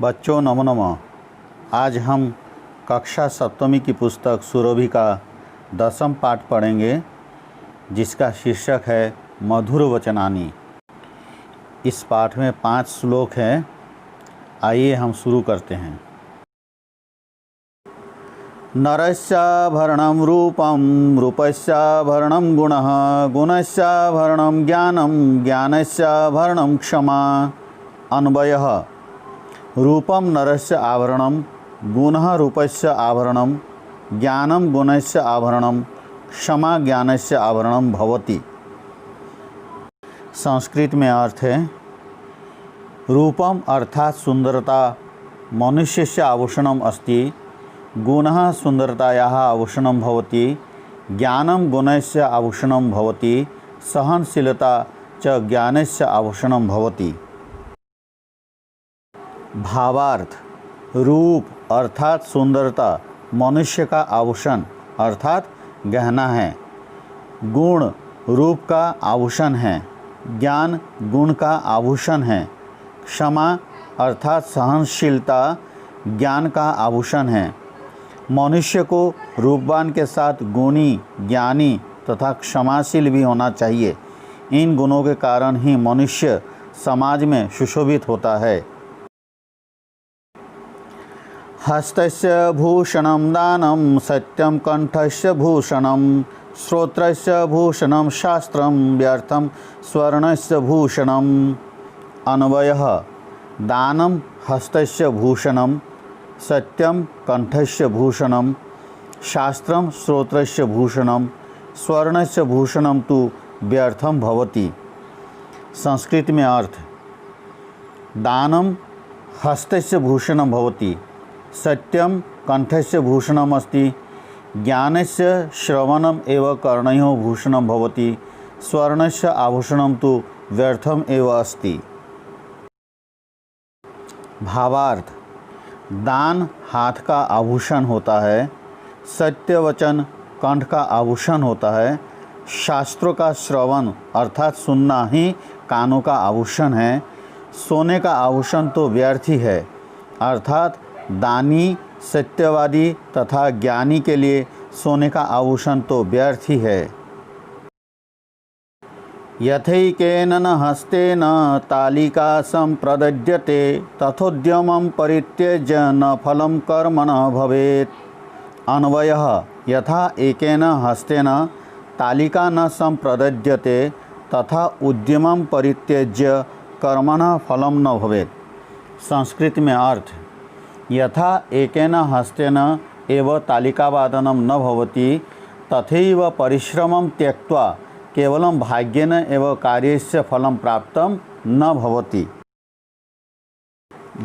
बच्चों नमो नमः। आज हम कक्षा सप्तमी की पुस्तक सुरभि का 10वां पाठ पढ़ेंगे, जिसका शीर्षक है मधुर वचनानि। इस पाठ में 5 श्लोक हैं। आइए हम शुरू करते हैं। नरस्याभरणं रूपं रूपस्याभरणं गुणः गुणस्याभरणं ज्ञानं ज्ञानस्याभरणं क्षमा। अन्वयः रूपं नरस्य आभरणं गुणः रूपस्य आभरणं ज्ञानं गुणस्य आभरणं क्षमा ज्ञानस्य आभरणं भवति। संस्कृत में अर्थ है, रूपम अर्थात सुंदरता मनुष्यस्य आभूषणम् अस्ति, गुणः सुंदरतायाः आभूषणं भवति, ज्ञानं गुणस्य आभूषणं भवति, सहनशीलता च ज्ञानस्य आभूषणं भवति। भावार्थ रूप अर्थात सुंदरता मनुष्य का आभूषण अर्थात गहना है, गुण रूप का आभूषण है, ज्ञान गुण का आभूषण है, क्षमा अर्थात सहनशीलता ज्ञान का आभूषण है। मनुष्य को रूपवान के साथ गुणी ज्ञानी तथा क्षमाशील भी होना चाहिए। इन गुणों के कारण ही मनुष्य समाज में सुशोभित होता है। हस्तस्य भूषणं दानं सत्यं कंठस्य भूषणं श्रोत्रस्य भूषणं शास्त्रं व्यर्थं स्वर्णस्य भूषणम्। अन्वयः दानं हस्तस्य भूषणं सत्यं कंठस्य भूषणं शास्त्रं श्रोत्रस्य भूषणं स्वर्णस्य भूषणं तु व्यर्थं भवति। संस्कृत में अर्थ दानं हस्तस्य भूषणं भवति, सत्यं कंठस्य भूषणम् अस्ति, ज्ञानस्य श्रवणम् एव कर्णयोः भूषणं भवति, स्वर्णस्य आभूषणं तु व्यर्थम् एव अस्ति। भावार्थ दान हाथ का आभूषण होता है, सत्य वचन कंठ का आभूषण होता है, शास्त्रों का श्रवण अर्थात सुनना ही कानों का आभूषण है, सोने का आभूषण तो व्यर्थ ही है अर्थात दानी सत्यवादी तथा ज्ञानी के लिए सोने का आभूषण तो व्यर्थ ही है। यथैकेन न हस्तेन तालिका संप्रदद्यते तथोद्यमं परित्यज्य न फलं कर्मण भवेत्। अन्वयः यथा एकेन हस्तेन तालिका न संप्रदद्यते तथा उद्यमं परित्यज्य कर्मण फलं न भवेत्। संस्कृत में अर्थ यथा एकेन हस्तेन एव तालिकावादनं न भवति तथैव परिश्रमं त्यक्त्वा केवलं भाग्येन एव कार्यस्य फलं प्राप्तं न भवति।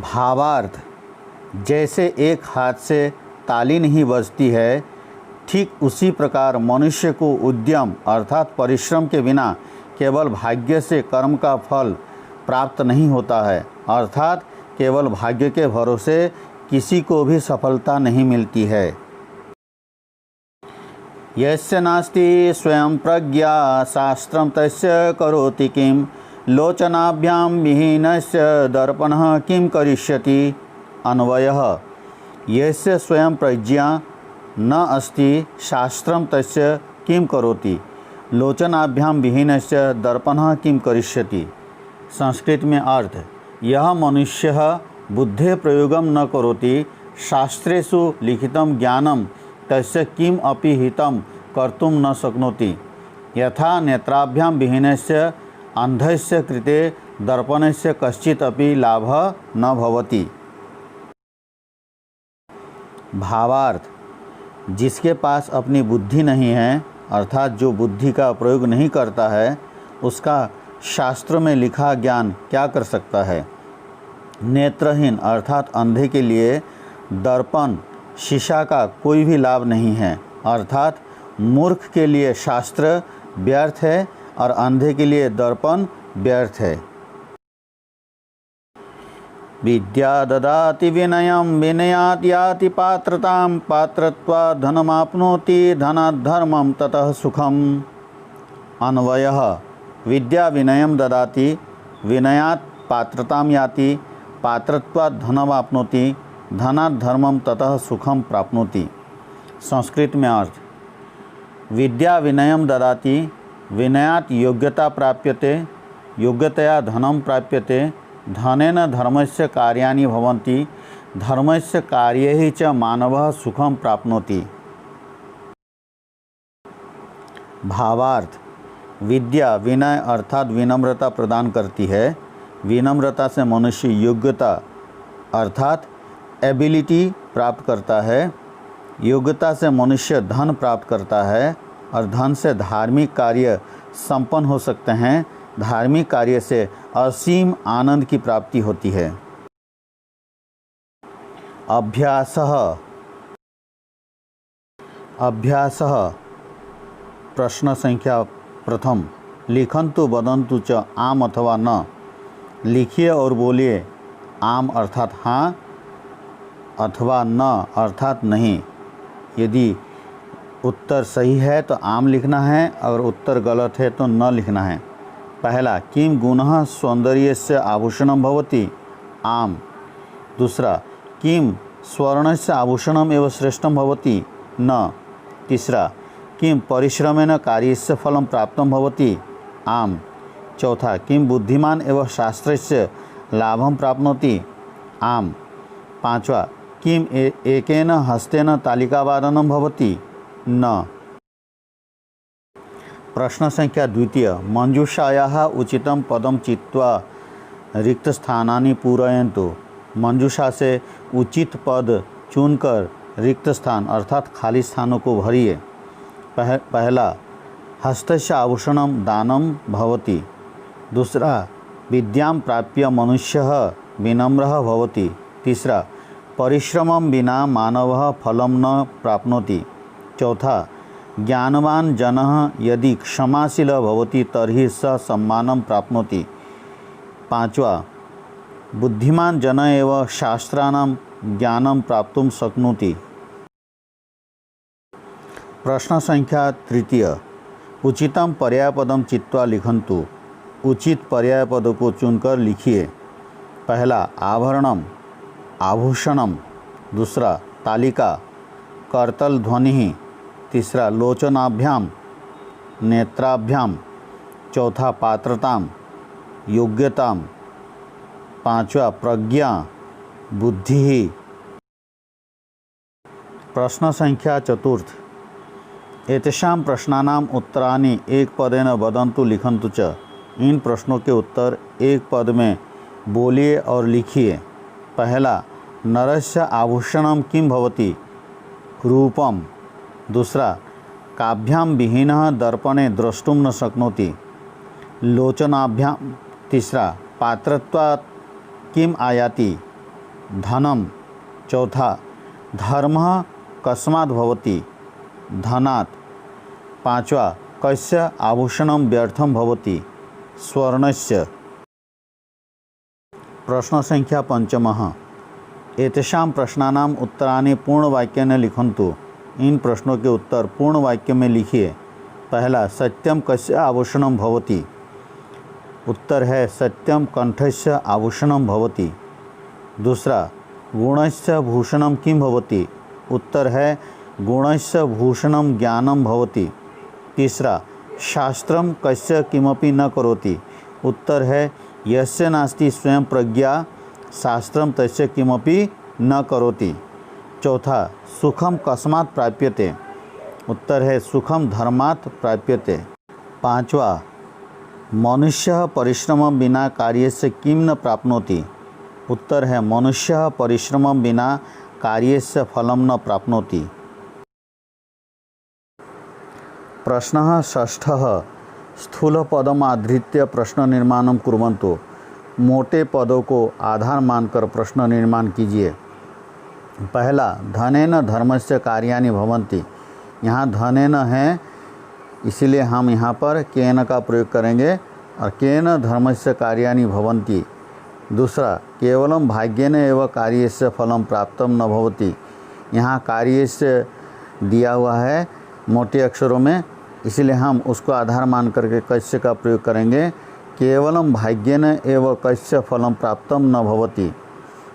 भावार्थ जैसे एक हाथ से ताली नहीं बजती है, ठीक उसी प्रकार मनुष्य को उद्यम अर्थात परिश्रम के बिना केवल भाग्य से कर्म का फल प्राप्त नहीं होता है अर्थात केवल भाग्य के भरोसे किसी को भी सफलता नहीं मिलती है। यस्य नास्ति स्वयं प्रज्ञा शास्त्रं तस्य करोति किं लोचनाभ्यां विहीनस्य दर्पणः किं करिष्यति। अन्वयः यस्य स्वयं प्रज्ञा न अस्ति शास्त्रं तस्य किं करोति लोचनाभ्यां विहीनस्य दर्पणः किं करिष्यति। संस्कृत में अर्थ यह मनुष्यः बुद्धे प्रयोगं न करोति शास्त्रेषु लिखितं ज्ञानं तस्य किम अपि हितं कर्तुं न शक्नोति। यथा नेत्राभ्यां विहीनस्य अंधस्य कृते दर्पणस्य कश्चित् अपि लाभः न भवति। भावार्थ जिसके पास अपनी बुद्धि नहीं है अर्थात जो बुद्धि का प्रयोग नहीं करता है, उसका शास्त्र में लिखा ज्ञान क्या कर सकता है। नेत्रहीन अर्थात अंधे के लिए दर्पण शीशा का कोई भी लाभ नहीं है अर्थात मूर्ख के लिए शास्त्र व्यर्थ है और अंधे के लिए दर्पण व्यर्थ है। विद्या ददाति विनयं विनयात् याति पात्रतां पात्रत्वात् धनमाप्नोति धनात् धर्मं ततः सुखम्। अन्वयः विद्या विनयं ददाति विनयात् पात्रतां याति पात्रत्वात् धनमाप्नोति, धनात् धर्मं ततः सुखम प्राप्नोति। संस्कृत में अर्थ, विद्या विनयम ददाति, विनयात् योग्यता प्राप्यते, योग्यतया धनम प्राप्यते, धनेन धर्मस्य कार्याणि भवन्ति, धर्मस्य कार्यैः च मानवः सुखम प्राप्नोति। भावार्थ, विद्या विनय अर्थात विनम्रता प्रदान करती है। विनम्रता से मनुष्य योग्यता अर्थात एबिलिटी प्राप्त करता है। योग्यता से मनुष्य धन प्राप्त करता है और धन से धार्मिक कार्य संपन्न हो सकते हैं। धार्मिक कार्य से असीम आनंद की प्राप्ति होती है। अभ्यासः, अभ्यासः प्रश्न संख्या प्रथम, लिखन्तु वदन्तु च आम अथवा न। लिखिए और बोलिए आम अर्थात हाँ अथवा न अर्थात नहीं। यदि उत्तर सही है तो आम लिखना है, अगर उत्तर गलत है तो न लिखना है। पहला, किम गुणः सौंदर्यस्य आभूषणं भवति, आम। दूसरा, किम स्वर्णस्य आभूषणम् एव श्रेष्ठं भवति, न। तीसरा, किम परिश्रमेण कार्यस्य फलं प्राप्तं भवति, आम। चौथा, किम बुद्धिमान एवं शास्त्रस्य लाभं प्राप्नोति, आम। पांचवा, किम एकेन हस्तेन तालिकावादनं भवति, न। प्रश्न संख्या द्वितीय, मंजूषायाः उचितं पदं चित्वा रिक्तस्थानानि पूरयन्तु। मंजूषा से उचित पद चुनकर रिक्त स्थान अर्थात खाली स्थानों को भरिए। पहला, हस्तस्य आभूषणं दानं भवति। दूसरा, विद्यां प्राप्य मनुष्यः विनम्रः भवति। तीसरा, परिश्रमं विना मानवः फलं न प्राप्नोति। चौथा, ज्ञानवान जनः यदि क्षमाशीलः भवति तर्हि स सम्मानं प्राप्नोति। पांचवा, बुद्धिमान जनः एव शास्त्राणां ज्ञानं प्राप्तुं शक्नोति। प्रश्न संख्या तृतीय, उचितं पर्यायपदं चित्वा लिखन्तु। उचित पर्यायपद को चुनकर लिखिए। पहला, आभरणम, आभूषणम। दूसरा, तालिका, करतल ध्वनि। तीसरा, लोचनाभ्याम, नेत्राभ्याम। चौथा, पात्रताम, योग्यताम। पांचवा, प्रज्ञा, बुद्धि। प्रश्न संख्या चतुर्थ, एतेषां प्रश्नानाम् उत्तराणि एक पदेन वदन्तु लिखन्तु च। इन प्रश्नों के उत्तर एक पद में बोलिए और लिखिए। पहला, नरस्य आभूषणं किं भवति, रूपम। दूसरा, काभ्यां विहीनः दर्पणे द्रष्टुं न शक्नोति, लोचनाभ्यां। तीसरा, पात्रत्वात् किम आयाति, धनम। चौथा, धर्मः कस्मात् भवति, धनात्। पांचवा, कस्य आभूषणं व्यर्थं भवति, स्वर्णस्य। प्रश्न संख्या पंचमः, एतेषां प्रश्नानाम् उत्तराणि पूर्णवाक्येन लिखन्तु। इन प्रश्नों के उत्तर पूर्ण वाक्य में लिखिए। पहला, सत्यम कस्य आभूषणं भवति। उत्तर है सत्यम कंठस्य आभूषणं भवति। दूसरा, गुणस्य भूषणं किं भवति। उत्तर है गुणस्य भूषणं ज्ञानं भवति। तीसरा, शास्त्रम कस्य किमपि न करोति। उत्तर है यस्य नास्ति स्वयं प्रज्ञा शास्त्रम तस्य किमपि न करोति। चौथा, सुखम कस्मात् प्राप्यते। उत्तर है सुखम धर्मात् प्राप्यते। पांचवा, मनुष्य परिश्रमं विना कार्यस्य किं न प्राप्नोति। उत्तर है मनुष्य परिश्रमं विना कार्यस्य फलं न प्राप्नोति। प्रश्नः षष्ठः, स्थूलपदम् आधृत्य प्रश्न निर्माणं कुर्वन्तु। मोटे पदों को आधार मानकर प्रश्न निर्माण कीजिए। पहला, धनेन धर्मस्य कार्याणि भवन्ति। यहाँ धनेन है इसलिए हम यहाँ पर केन का प्रयोग करेंगे और केन धर्मस्य कार्याणि भवन्ति। दूसरा, केवलं भाग्येन एव कार्यस्य फलं प्राप्तं न भवति। यहाँ कार्यस्य दिया हुआ है मोटे अक्षरों में, इसलिए हम उसको आधार मान करके कस्य का प्रयोग करेंगे। केवलम भाग्येन एव कस्य फलं प्राप्तं न भवति।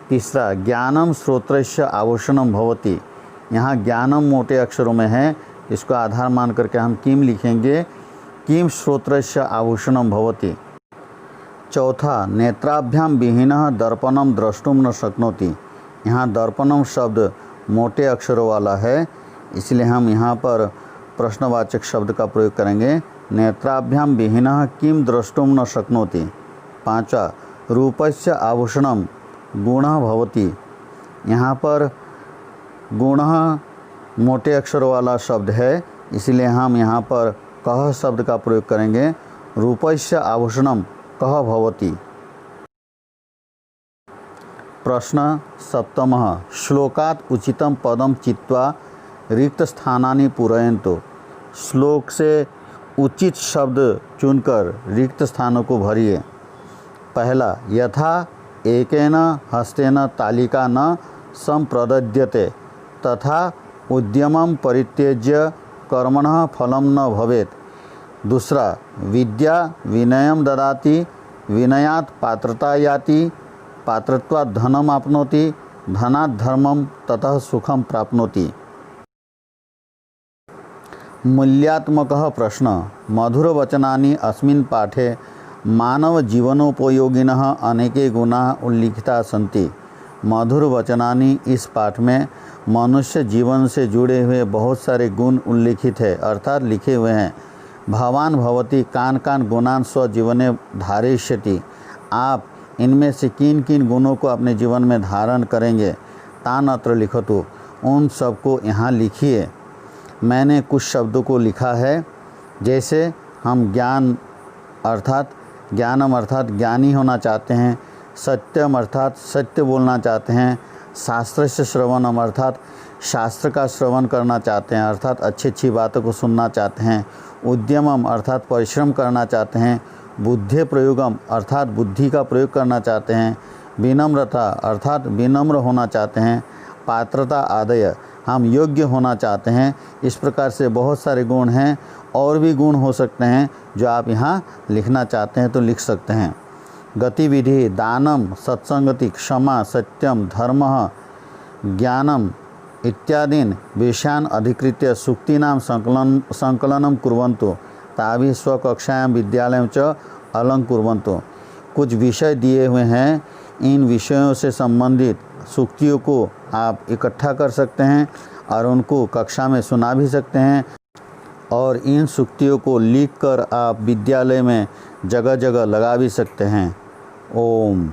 तीसरा, ज्ञानम श्रोत्रस्य आभूषणम भवति। यहाँ ज्ञानम मोटे अक्षरों में है, इसको आधार मान करके हम किम लिखेंगे, किम श्रोत्रस्य आभूषणम भवति। चौथा, नेत्राभ्याम विहीनः दर्पणम द्रष्टुम न शक्नोति। यहाँ दर्पणम शब्द मोटे अक्षरों वाला है, इसलिए हम यहाँ पर प्रश्नवाचक शब्द का प्रयोग करेंगे, नेत्राभ्याम विहीनः किम द्रष्टुम न शक्नोति। पाँचवा, रूपस्य आभूषणम गुणः भवति। यहाँ पर गुणः मोटे अक्षरों वाला शब्द है, इसलिए हम यहाँ पर कः शब्द का प्रयोग करेंगे, रूपस्य आभूषणम कः भवति। प्रश्न सप्तमः, श्लोकात् उचितं पदं चित्वा रिक्त स्थानानि पूरयन्तु। श्लोक से उचित शब्द चुनकर रिक्त स्थानों को भरिए। पहला, यथा एकेन हस्तेन तालिका न संप्रदद्यते तथा उद्यमं परित्यज्य कर्मणः फलं न भवेत्। दूसरा, विद्या विनयं ददाति विनयात् पात्रता याति पात्रत्वात् धनम आपनोति धनात् धर्मं ततः सुखम प्राप्नोति। मूल्यात्मकः प्रश्न, मधुरवचनानि अस्मिन् पाठे मानव जीवनोपयोगिनः अनेके गुणाः उल्लिखिताः सन्ति। मधुर वचनानि इस पाठ में मनुष्य जीवन से जुड़े हुए बहुत सारे गुण उल्लिखित है, अर्थात लिखे हुए हैं। भवान भवति कान कान गुणान स्वजीवने धारयिष्यति। आप इनमें से किन किन गुणों को अपने जीवन में धारण करेंगे, तान अत्र लिखतु। उन सबको यहाँ लिखिए। मैंने कुछ शब्दों को लिखा है, जैसे हम ज्ञानम अर्थात ज्ञानी होना चाहते हैं, सत्यम अर्थात सत्य बोलना चाहते हैं, शास्त्र से श्रवणम अर्थात शास्त्र का श्रवण करना चाहते हैं, अर्थात अच्छी अच्छी बातों को सुनना चाहते हैं, उद्यमम अर्थात परिश्रम करना चाहते हैं, बुद्धि प्रयोगम अर्थात बुद्धि का प्रयोग करना चाहते हैं, विनम्रता अर्थात विनम्र होना चाहते हैं, पात्रता आदय हम योग्य होना चाहते हैं। इस प्रकार से बहुत सारे गुण हैं, और भी गुण हो सकते हैं जो आप यहाँ लिखना चाहते हैं तो लिख सकते हैं। गतिविधि, दानम, सत्संगति, क्षमा, सत्यम, धर्मः, ज्ञानम इत्यादीन विषयान् अधिकृत्य सूक्तीनां संकलनं कुर्वन्तु ताभिः स्वकक्षायां विद्यालयं च अलङ्कुर्वन्तु। कुछ विषय दिए हुए हैं, इन विषयों से संबंधित सूक्तियों को आप इकट्ठा कर सकते हैं और उनको कक्षा में सुना भी सकते हैं, और इन सूक्तियों को लिखकर आप विद्यालय में जगह जगह लगा भी सकते हैं। ओम।